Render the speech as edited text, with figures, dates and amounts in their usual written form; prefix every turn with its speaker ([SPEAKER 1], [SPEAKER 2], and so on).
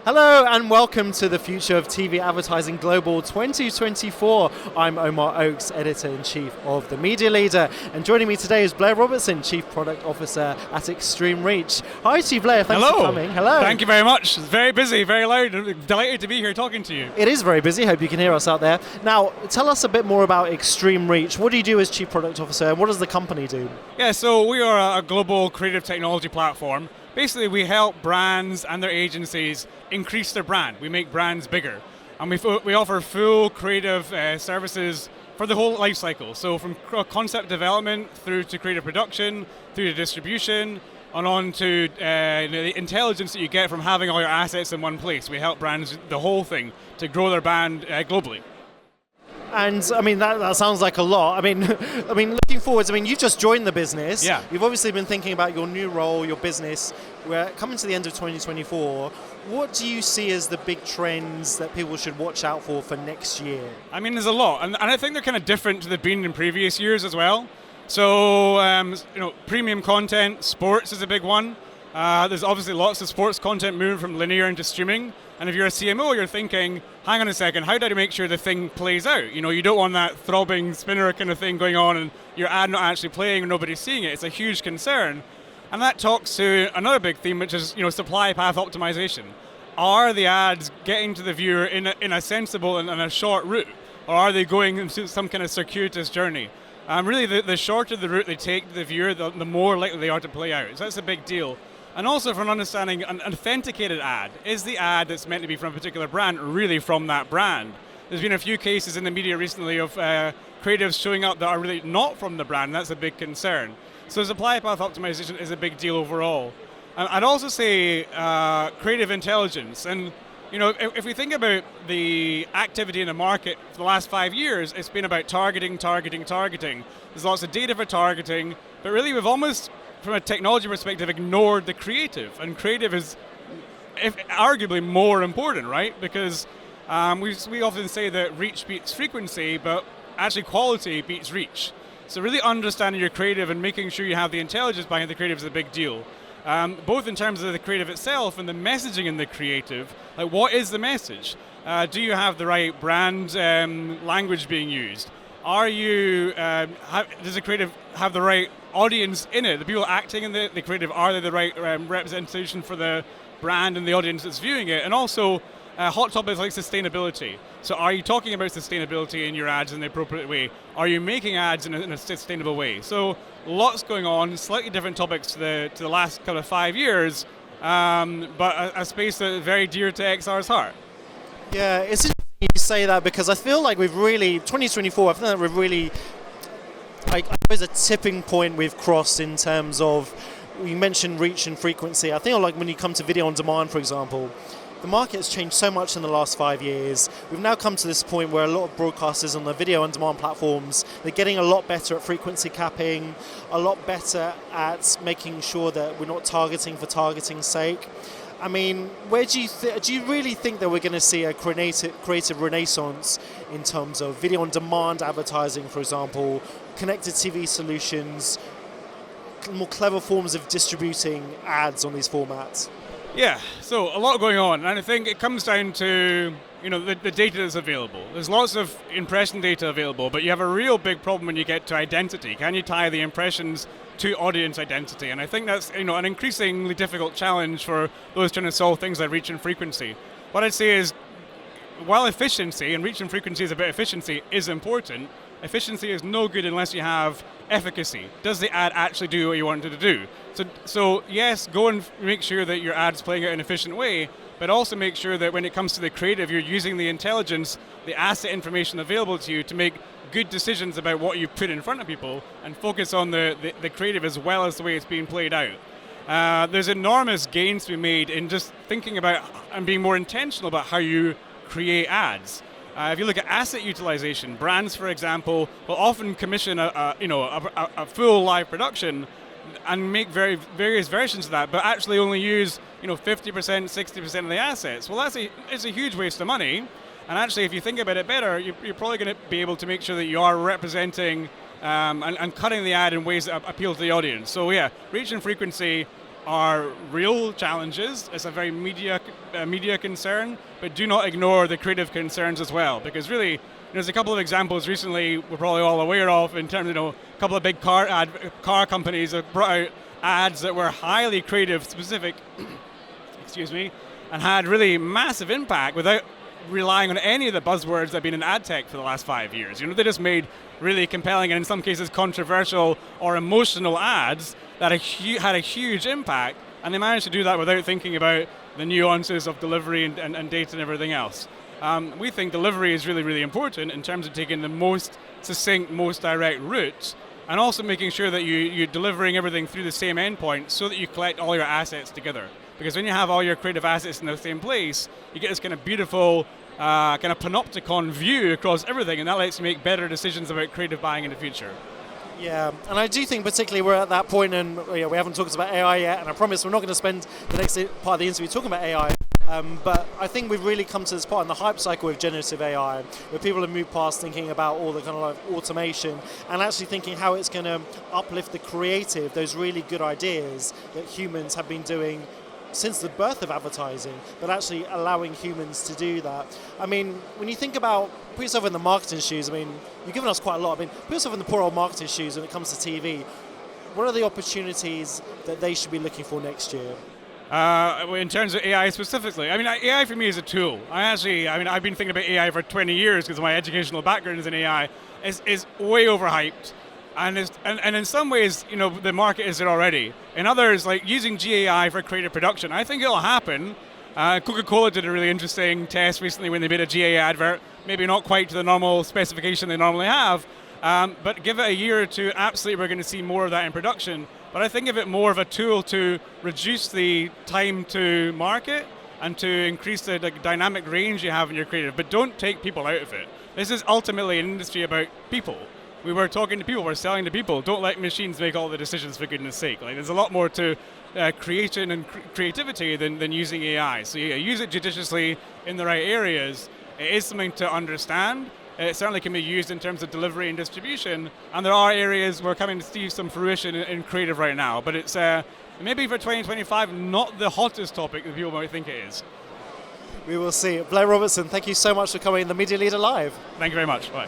[SPEAKER 1] Hello and welcome to the Future of TV Advertising Global 2024. I'm Omar Oakes, Editor-in-Chief of The Media Leader, and joining me today is Blair Robertson, Chief Product Officer at Extreme Reach. Hi to you, Blair. Thanks for coming. Hello.
[SPEAKER 2] Thank you very much. It's very busy, very loud. Delighted to be here talking to you.
[SPEAKER 1] It is very busy. Hope you can hear us out there. Now, tell us a bit more about Extreme Reach. What do you do as Chief Product Officer, and what does the company do?
[SPEAKER 2] Yeah, so we are a global creative technology platform. Basically, we help brands and their agencies increase their brand. We make brands bigger. And we offer full creative services for the whole life cycle. So from concept development through to creative production, through to distribution, and on to the intelligence that you get from having all your assets in one place. We help brands, the whole thing, to grow their brand globally.
[SPEAKER 1] And I mean that sounds like a lot. I mean, looking forwards. I mean, you've just joined the business.
[SPEAKER 2] Yeah.
[SPEAKER 1] You've obviously been thinking about your new role, your business. We're coming to the end of 2024. What do you see as the big trends that people should watch out for next year?
[SPEAKER 2] I mean, there's a lot, and I think they're kind of different to they've been in previous years as well. So, premium content, sports is a big one. There's obviously lots of sports content moving from linear into streaming. And if you're a CMO, you're thinking, hang on a second, how do I make sure the thing plays out? You don't want that throbbing spinner kind of thing going on and your ad not actually playing and nobody's seeing it. It's a huge concern. And that talks to another big theme, which is supply path optimization. Are the ads getting to the viewer in a sensible and a short route? Or are they going into some kind of circuitous journey? Really, the shorter the route they take to the viewer, the more likely they are to play out. So that's a big deal. And also for understanding an authenticated ad. Is the ad that's meant to be from a particular brand really from that brand? There's been a few cases in the media recently of creatives showing up that are really not from the brand, and that's a big concern. So supply path optimization is a big deal overall. I'd also say creative intelligence. And if we think about the activity in the market for the last 5 years, it's been about targeting. There's lots of data for targeting, but really we've almost, from a technology perspective, ignored the creative, and creative is arguably more important, right? Because we often say that reach beats frequency, but actually quality beats reach. So really understanding your creative and making sure you have the intelligence behind the creative is a big deal. Both in terms of the creative itself and the messaging in the creative. Like, what is the message? Do you have the right brand language being used? Are you, does the creative have the right audience in it? The people acting in the creative, are they the right representation for the brand and the audience that's viewing it? And also, hot topics like sustainability. So are you talking about sustainability in your ads in the appropriate way? Are you making ads in a sustainable way? So lots going on, slightly different topics to the last kind of 5 years, but a space that is very dear to XR's heart.
[SPEAKER 1] Yeah, it's interesting you say that, because I feel like 2024, I feel like we've really, I suppose, a tipping point we've crossed in terms of, you mentioned reach and frequency. I think like when you come to video on demand, for example, the market has changed so much in the last 5 years. We've now come to this point where a lot of broadcasters on the video on demand platforms, they're getting a lot better at frequency capping, a lot better at making sure that we're not targeting for targeting's sake. I mean, where do you really think that we're going to see a creative renaissance in terms of video on demand advertising, for example, connected TV solutions, more clever forms of distributing ads on these formats?
[SPEAKER 2] Yeah, so a lot going on, and I think it comes down to the data that's available. There's lots of impression data available, but you have a real big problem when you get to identity. Can you tie the impressions to audience identity? And I think that's an increasingly difficult challenge for those trying to solve things like reach and frequency. What I'd say is, while efficiency, and reach and frequency is about efficiency, is important, efficiency is no good unless you have efficacy. Does the ad actually do what you want it to do? So yes, go and make sure that your ad's playing out in an efficient way, but also make sure that when it comes to the creative, you're using the intelligence, the asset information available to you to make good decisions about what you put in front of people, and focus on the creative as well as the way it's being played out. There's enormous gains to be made in just thinking about and being more intentional about how you create ads. If you look at asset utilization, brands, for example, will often commission a full live production and make various versions of that, but actually only use 50%, 60% of the assets. Well, it's a huge waste of money. And actually, if you think about it better, you're probably going to be able to make sure that you are representing and cutting the ad in ways that appeal to the audience. So yeah, reach and frequency are real challenges. It's a very media concern, but do not ignore the creative concerns as well, because really there's a couple of examples recently we're probably all aware of in terms of, a couple of big car companies have brought out ads that were highly creative, specific, excuse me, and had really massive impact without relying on any of the buzzwords that have been in ad tech for the last 5 years. They just made really compelling and in some cases controversial or emotional ads that had a huge impact, and they managed to do that without thinking about the nuances of delivery and data and everything else. We think delivery is really, really important in terms of taking the most succinct, most direct route, and also making sure that you're delivering everything through the same endpoint so that you collect all your assets together. Because when you have all your creative assets in the same place, you get this kind of beautiful kind of panopticon view across everything, and that lets you make better decisions about creative buying in the future.
[SPEAKER 1] Yeah, and I do think particularly we're at that point, and we haven't talked about AI yet, and I promise we're not going to spend the next part of the interview talking about AI. But I think we've really come to this part in the hype cycle with generative AI, where people have moved past thinking about all the kind of like automation and actually thinking how it's going to uplift the creative, those really good ideas that humans have been doing since the birth of advertising, but actually allowing humans to do that. I mean, when you think about, put yourself in the marketing shoes, I mean, you've given us quite a lot. I mean, put yourself in the poor old marketing shoes when it comes to TV. What are the opportunities that they should be looking for next year?
[SPEAKER 2] In terms of AI specifically, I mean, AI for me is a tool. I've been thinking about AI for 20 years because my educational background is in AI. Is way overhyped. And in some ways, the market is there already. In others, like using GAI for creative production, I think it'll happen. Coca-Cola did a really interesting test recently when they made a GAI advert. Maybe not quite to the normal specification they normally have, but give it a year or two, absolutely we're going to see more of that in production. But I think of it more of a tool to reduce the time to market and to increase the dynamic range you have in your creative, but don't take people out of it. This is ultimately an industry about people. We were talking to people, we're selling to people. Don't let machines make all the decisions, for goodness sake. There's a lot more to creation and creativity than using AI. So use it judiciously in the right areas. It is something to understand. It certainly can be used in terms of delivery and distribution. And there are areas we're coming to see some fruition in creative right now. But it's maybe for 2025 not the hottest topic that people might think it is.
[SPEAKER 1] We will see. Blair Robertson, thank you so much for coming in the Media Leader Live.
[SPEAKER 2] Thank you very much. Bye.